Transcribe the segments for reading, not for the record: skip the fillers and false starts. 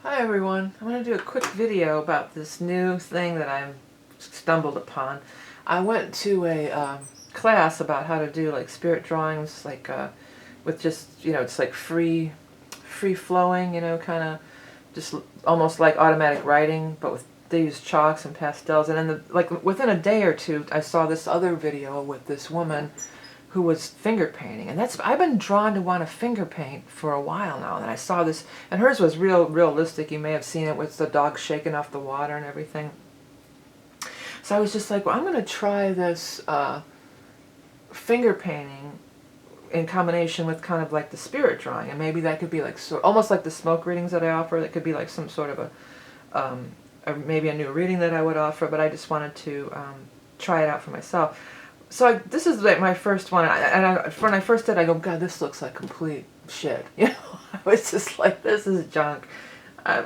Hi everyone, I'm going to do a quick video about this new thing that I've stumbled upon. I went to a class about how to do like spirit drawings, like with just, it's like free flowing, kind of just almost like automatic writing, but they use chalks and pastels. And then like within a day or two I saw this other video with this woman who was finger painting, and I've been drawn to want to finger paint for a while now. And I saw this, and hers was realistic. You may have seen it with the dog shaking off the water and everything. So I was just like, well, I'm going to try this finger painting in combination with kind of like the spirit drawing, and maybe that could be like almost like the smoke readings that I offer. That could be like some sort of maybe a new reading that I would offer. But I just wanted to try it out for myself. So this is like my first one, and when I first did, I go, God, this looks like complete shit. I was just like, this is junk. I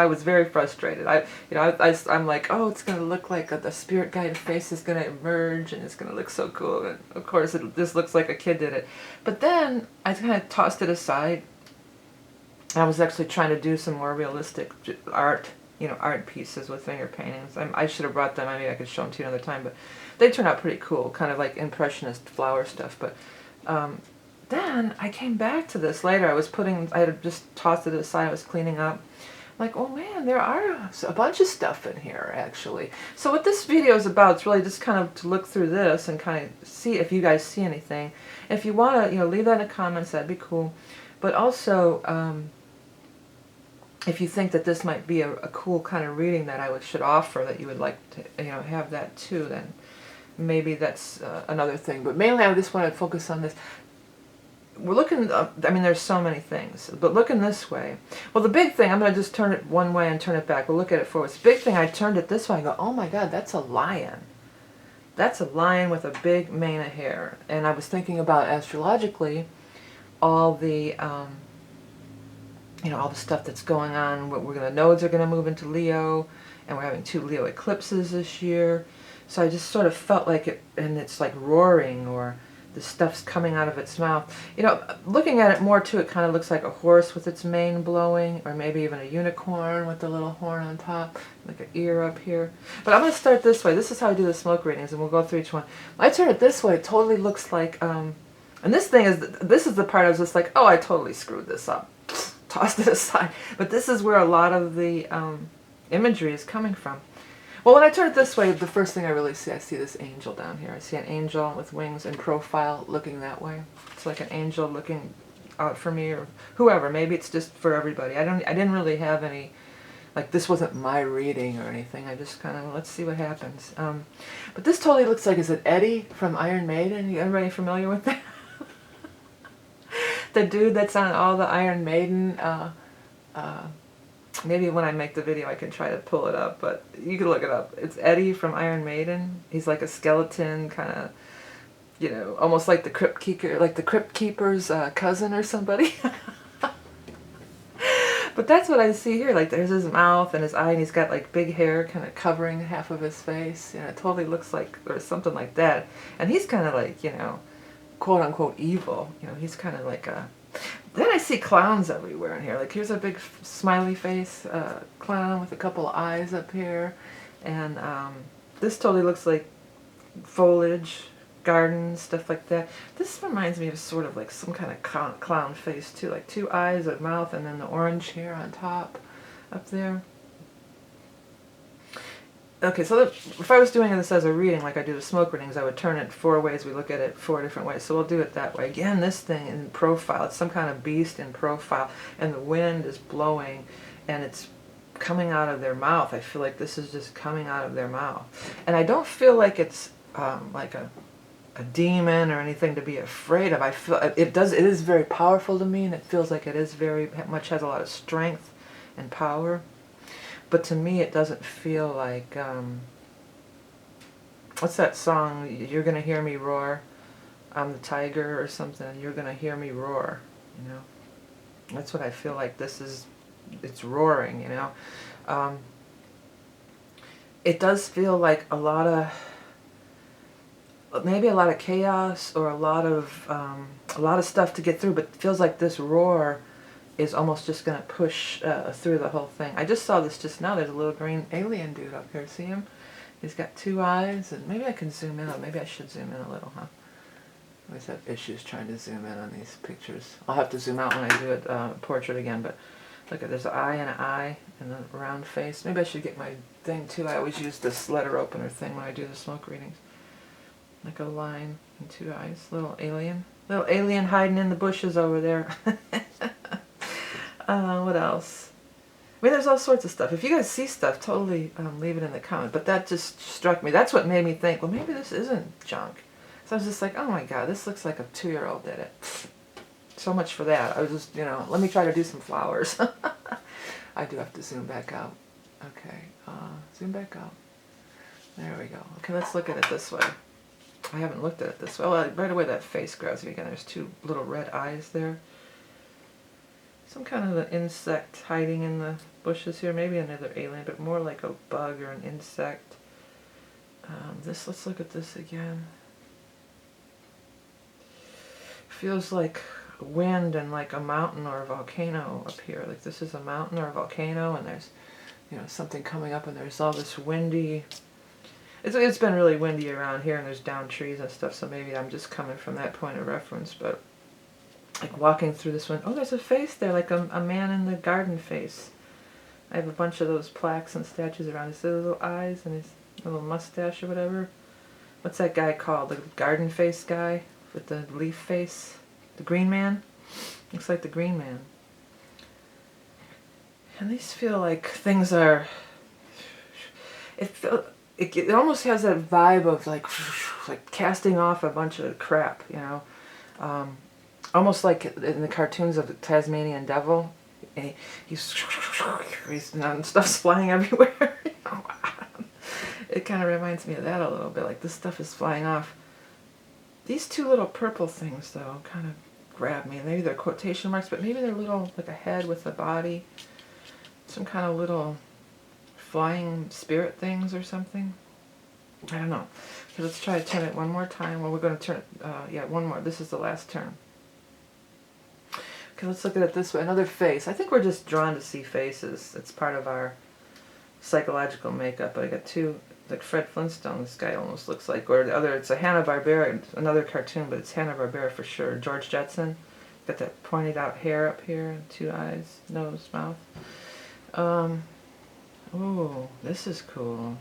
was very frustrated. I'm like, oh, it's gonna look like the spirit guide face is gonna emerge, and it's gonna look so cool. And of course, this looks like a kid did it. But then I kind of tossed it aside. I was actually trying to do some more realistic art. Art pieces with finger paintings. I should have brought them. Maybe I could show them to you another time, but they turned out pretty cool, kind of like impressionist flower stuff. But then I came back to this later. I had just tossed it aside. I was cleaning up. I'm like, oh man, there are a bunch of stuff in here, actually. So what this video is about, it's really just kind of to look through this and kind of see if you guys see anything. If you want to, leave that in the comments, that'd be cool. But also, if you think that this might be a cool kind of reading that I should offer, that you would like to have that too, then maybe that's another thing. But mainly I just want to focus on this. We're looking, I mean, there's so many things, but looking this way. Well, the big thing, I'm going to just turn it one way and turn it back. We'll look at it forward. The big thing, I turned it this way and go, oh my God, that's a lion. That's a lion with a big mane of hair. And I was thinking about astrologically all the all the stuff that's going on. The nodes are going to move into Leo, and we're having 2 Leo eclipses this year. So I just sort of felt like it, and it's like roaring, or the stuff's coming out of its mouth. Looking at it more too, it kind of looks like a horse with its mane blowing, or maybe even a unicorn with the little horn on top, like an ear up here. But I'm going to start this way. This is how I do the smoke readings, and we'll go through each one. I turn it this way, it totally looks like, and this is the part I was just like, oh, I totally screwed this up. Tossed it aside. But this is where a lot of the imagery is coming from. Well, when I turn it this way, the first thing I really see, I see this angel down here. I see an angel with wings in profile looking that way. It's like an angel looking out for me, or whoever. Maybe it's just for everybody. I didn't really have any, like, this wasn't my reading or anything. I just kind of, let's see what happens. But this totally looks like, is it Eddie from Iron Maiden? Everybody familiar with that? The dude that's on all the Iron Maiden, maybe when I make the video I can try to pull it up, but you can look it up. It's Eddie from Iron Maiden. He's like a skeleton, kind of, almost like the Crypt Keeper, like the Crypt Keeper's cousin or somebody. But that's what I see here. Like, there's his mouth and his eye, and he's got like big hair kind of covering half of his face. It totally looks like, or something like that. And he's kind of like, quote unquote evil. He's kind of like a. Then I see clowns everywhere in here. Like, here's a big smiley face clown with a couple of eyes up here, and this totally looks like foliage, gardens, stuff like that. This reminds me of sort of like some kind of clown face too, like 2 eyes, a mouth, and then the orange hair on top, up there. Okay, so if I was doing this as a reading, like I do the smoke readings, I would turn it 4 ways. We look at it 4 different ways. So we'll do it that way. Again, this thing in profile, it's some kind of beast in profile, and the wind is blowing, and it's coming out of their mouth. I feel like this is just coming out of their mouth. And I don't feel like it's like a demon or anything to be afraid of. I feel it is very powerful to me, and it feels like it is very much has a lot of strength and power. But to me, it doesn't feel like, what's that song? You're gonna hear me roar. I'm the tiger or something. You're gonna hear me roar. That's what I feel like. It's roaring. It does feel like maybe a lot of chaos, or a lot of stuff to get through. But it feels like this roar is almost just going to push through the whole thing. I just saw this just now. There's a little green alien dude up here. See him? He's got 2 eyes, and maybe I can zoom in. Maybe I should zoom in a little, huh? I always have issues trying to zoom in on these pictures. I'll have to zoom out when I do it portrait again, but look at, there's an eye and a round face. Maybe I should get my thing too. I always use this letter opener thing when I do the smoke readings. Like a line and 2 eyes. Little alien hiding in the bushes over there. What else? I mean, there's all sorts of stuff. If you guys see stuff, totally leave it in the comment. But that just struck me. That's what made me think, well, maybe this isn't junk. So I was just like, oh my god, this looks like a 2-year-old did it. So much for that. I was just, let me try to do some flowers. I do have to zoom back out. Okay, zoom back out. There we go. Okay, let's look at it this way. I haven't looked at it this way. Well, right away that face grabs me again. There's 2 little red eyes there. Some kind of an insect hiding in the bushes here. Maybe another alien, but more like a bug or an insect. Let's look at this again. Feels like wind and like a mountain or a volcano up here. Like this is a mountain or a volcano, and there's, something coming up, and there's all this windy. It's been really windy around here, and there's down trees and stuff. So maybe I'm just coming from that point of reference. But like walking through this one, oh, there's a face there, like a man in the garden face. I have a bunch of those plaques and statues around. His little eyes and his little mustache or whatever. What's that guy called? The garden face guy with the leaf face? The Green Man? Looks like the Green Man. And these feel like things are... It almost has that vibe of like casting off a bunch of crap, almost like in the cartoons of the Tasmanian Devil. He's stuff's flying everywhere. It kind of reminds me of that a little bit. Like this stuff is flying off. These 2 little purple things, though, kind of grab me. Maybe they're quotation marks, but maybe they're little, like a head with a body. Some kind of little flying spirit things or something. I don't know. Okay, let's try to turn it one more time. Well, we're going to turn it, one more. This is the last turn. Okay, let's look at it this way. Another face. I think we're just drawn to see faces. It's part of our psychological makeup. But I got 2, like Fred Flintstone, this guy almost looks like, or the other, it's a Hanna-Barbera, another cartoon, but it's Hanna-Barbera for sure. George Jetson. Got that pointed out hair up here, and 2 eyes, nose, mouth. Oh, this is cool.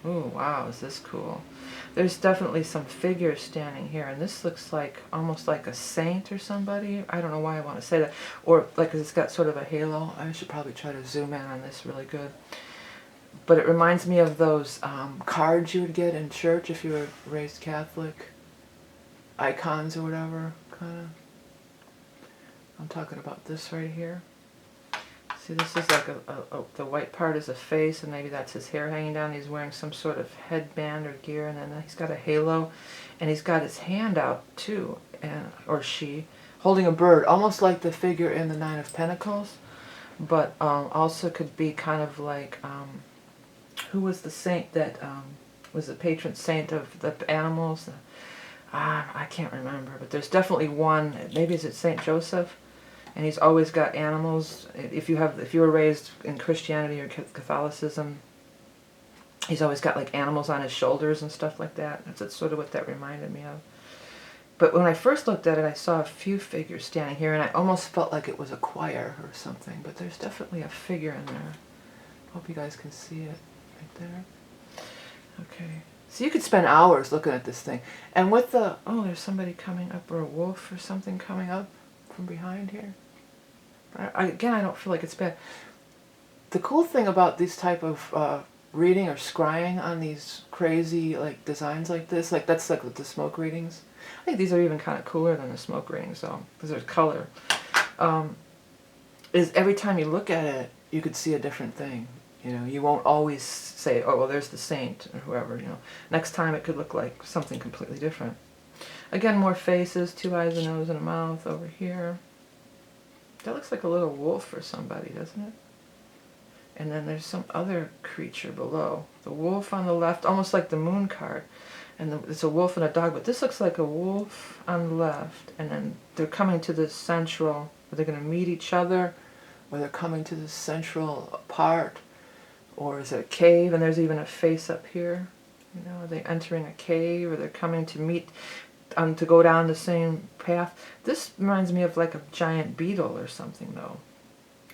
Oh, wow, is this cool. There's definitely some figures standing here, and this looks like, almost like a saint or somebody. I don't know why I want to say that. Or, like, it's got sort of a halo. I should probably try to zoom in on this really good. But it reminds me of those cards you would get in church if you were raised Catholic. Icons or whatever, kind of. I'm talking about this right here. See, this is like the white part is a face, and maybe that's his hair hanging down. He's wearing some sort of headband or gear, and then he's got a halo, and he's got his hand out too, or she, holding a bird, almost like the figure in the 9 of Pentacles, but also could be kind of like, who was the saint that was the patron saint of the animals? I can't remember, but there's definitely one. Maybe is it Saint Joseph? And he's always got animals. If you were raised in Christianity or Catholicism, he's always got like animals on his shoulders and stuff like that. That's sort of what that reminded me of. But when I first looked at it, I saw a few figures standing here, and I almost felt like it was a choir or something. But there's definitely a figure in there. Hope you guys can see it right there. Okay. So you could spend hours looking at this thing. And with the, oh, there's somebody coming up, or a wolf or something coming up from behind here. Again, I don't feel like it's bad. The cool thing about these type of reading or scrying on these crazy like designs like this, like that's like with the smoke readings. I think these are even kind of cooler than the smoke readings, though, because there's color. Is every time you look at it, you could see a different thing. You won't always say, oh, well, there's the saint or whoever. Next time it could look like something completely different. Again, more faces, 2 eyes, a nose, and a mouth over here. That looks like a little wolf or somebody, doesn't it? And then there's some other creature below. The wolf on the left, almost like the moon card. And it's a wolf and a dog, but this looks like a wolf on the left. And then they're coming to the central Are they going to meet each other? Or they're coming to the central part? Or is it a cave? And there's even a face up here. You know, are they entering a cave? Or they're coming to meet, to go down the same path? This reminds me of like a giant beetle or something, though.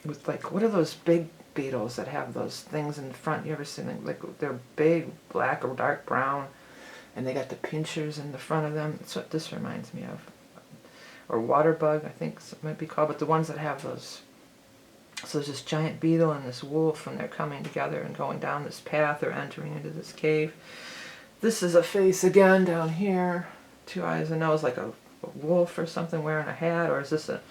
With like, what are those big beetles that have those things in front? You ever seen them? Like, they're big, black or dark brown, and they got the pinchers in the front of them. That's what this reminds me of. Or water bug, I think it might be called, but the ones that have those. So there's this giant beetle and this wolf, and they're coming together and going down this path or entering into this cave. This is a face again down here. 2 eyes and nose, like a wolf or something wearing a hat, or is this a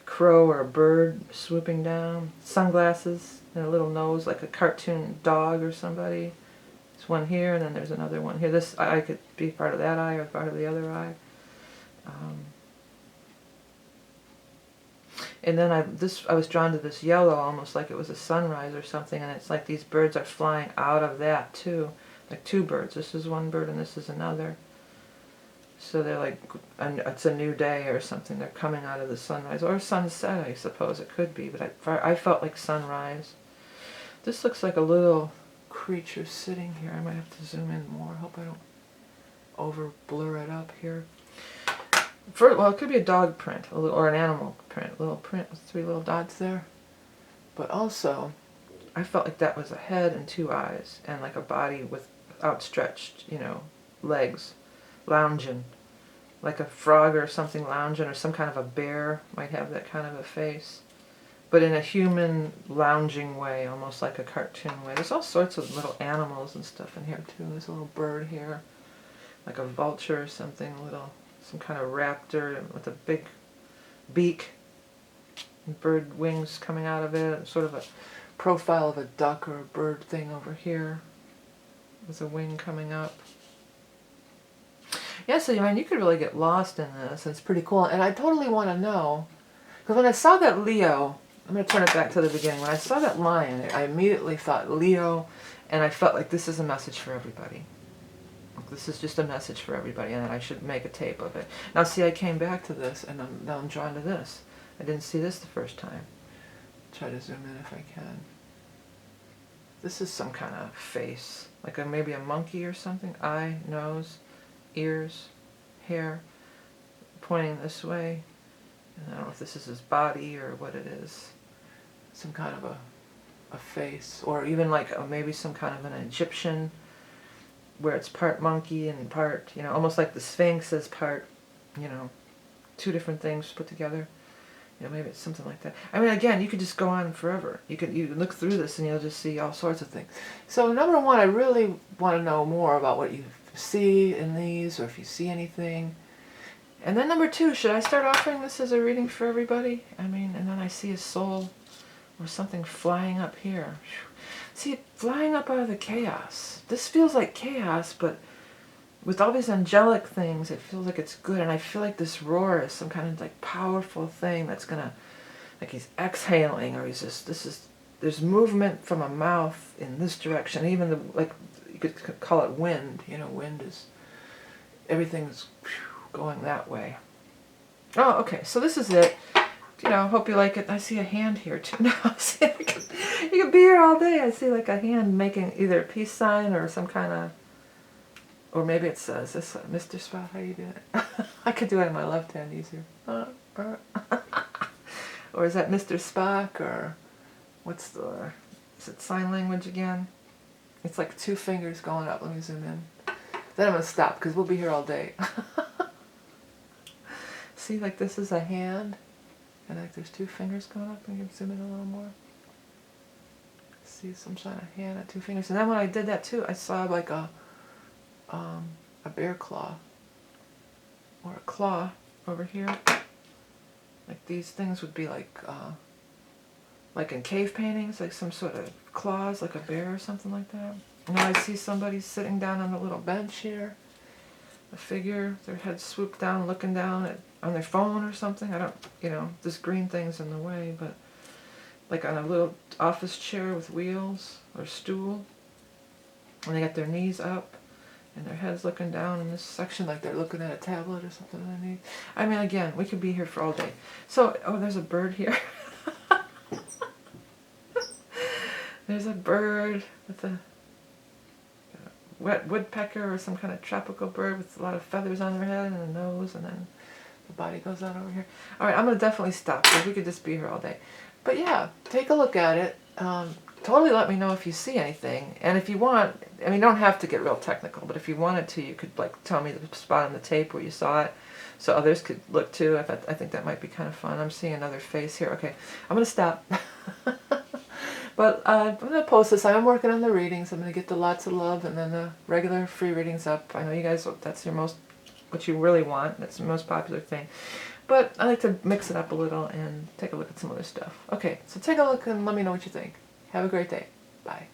crow or a bird swooping down? Sunglasses and a little nose, like a cartoon dog or somebody. There's one here, and then there's another one here. This eye could be part of that eye or part of the other eye. And then I was drawn to this yellow, almost like it was a sunrise or something, and it's like these birds are flying out of that too. Like 2 birds. This is one bird and this is another. So they're like, it's a new day or something. They're coming out of the sunrise. Or sunset, I suppose it could be. But I felt like sunrise. This looks like a little creature sitting here. I might have to zoom in more. I hope I don't over blur it up here. Well, it could be a dog print, or an animal print. A little print with 3 little dots there. But also, I felt like that was a head and 2 eyes. And like a body with outstretched, you know, legs. Lounging. Like a frog or something lounging, or some kind of a bear might have that kind of a face. But in a human lounging way, almost like a cartoon way. There's all sorts of little animals and stuff in here too. There's a little bird here, like a vulture or something, some kind of raptor with a big beak, and bird wings coming out of it, sort of a profile of a duck or a bird thing over here, with a wing coming up. Yeah, so I mean, you could really get lost in this. It's pretty cool. And I totally want to know, because when I saw that Leo, I'm going to turn it back to the beginning. When I saw that lion, I immediately thought Leo, and I felt like this is a message for everybody. This is just a message for everybody, and that I should make a tape of it. Now, see, I came back to this, and now I'm drawn to this. I didn't see this the first time. Try to zoom in if I can. This is some kind of face, like maybe a monkey or something. Eye, nose, ears, hair, pointing this way. And I don't know if this is his body or what it is. Some kind of a face, or even like maybe some kind of an Egyptian, where it's part monkey and part, you know, almost like the Sphinx is part, you know, 2 different things put together. You know, maybe it's something like that. I mean, again, you could just go on forever. You can look through this and you'll just see all sorts of things. So number 1, I really want to know more about what you see in these, or if you see anything. And then number 2, should I start offering this as a reading for everybody? I mean, and then I see a soul or something flying up here. See it flying up out of the chaos. This feels like chaos, but with all these angelic things, it feels like it's good. And I feel like this roar is some kind of like powerful thing that's gonna, like he's exhaling, or he's just, there's movement from a mouth in this direction. Even like, you could call it wind. You know, wind is, everything's going that way. Oh, okay, so this is it. You know, hope you like it. I see a hand here too now. See, you could be here all day. I see like a hand making either a peace sign or some kind of, or maybe it says, this Mr. Spot, how you doing? I could do it in my left hand easier. Or is that Mr. Spock, or what's the, is it sign language again? It's like 2 fingers going up. Let me zoom in. Then I'm going to stop because we'll be here all day. See, like this is a hand, and like there's 2 fingers going up. And you can zoom in a little more. See some kind of hand at 2 fingers. And then when I did that too, I saw like a bear claw, or a claw over here. Like these things would be like in cave paintings, like some sort of claws, like a bear or something like that. And now I see somebody sitting down on a little bench here. A figure, their head swooped down, looking down on their phone or something. I don't, you know, this green thing's in the way, but like on a little office chair with wheels or stool. And they got their knees up. and their heads looking down in this section like they're looking at a tablet or something underneath. I mean, again, we could be here for all day. So, oh, there's a bird here. There's a bird with a wet woodpecker or some kind of tropical bird with a lot of feathers on their head and a nose, and then the body goes out over here. All right, I'm going to definitely stop because we could just be here all day. But yeah, take a look at it. Totally let me know if you see anything. And if you want, I mean, you don't have to get real technical, but if you wanted to, you could like tell me the spot on the tape where you saw it so others could look too. I think that might be kind of fun. I'm seeing another face here. Okay, I'm going to stop. But I'm going to post this. I'm working on the readings. I'm going to get the lots of love and then the regular free readings up. I know you guys, that's what you really want. That's the most popular thing. But I like to mix it up a little and take a look at some other stuff. Okay, so take a look and let me know what you think. Have a great day. Bye.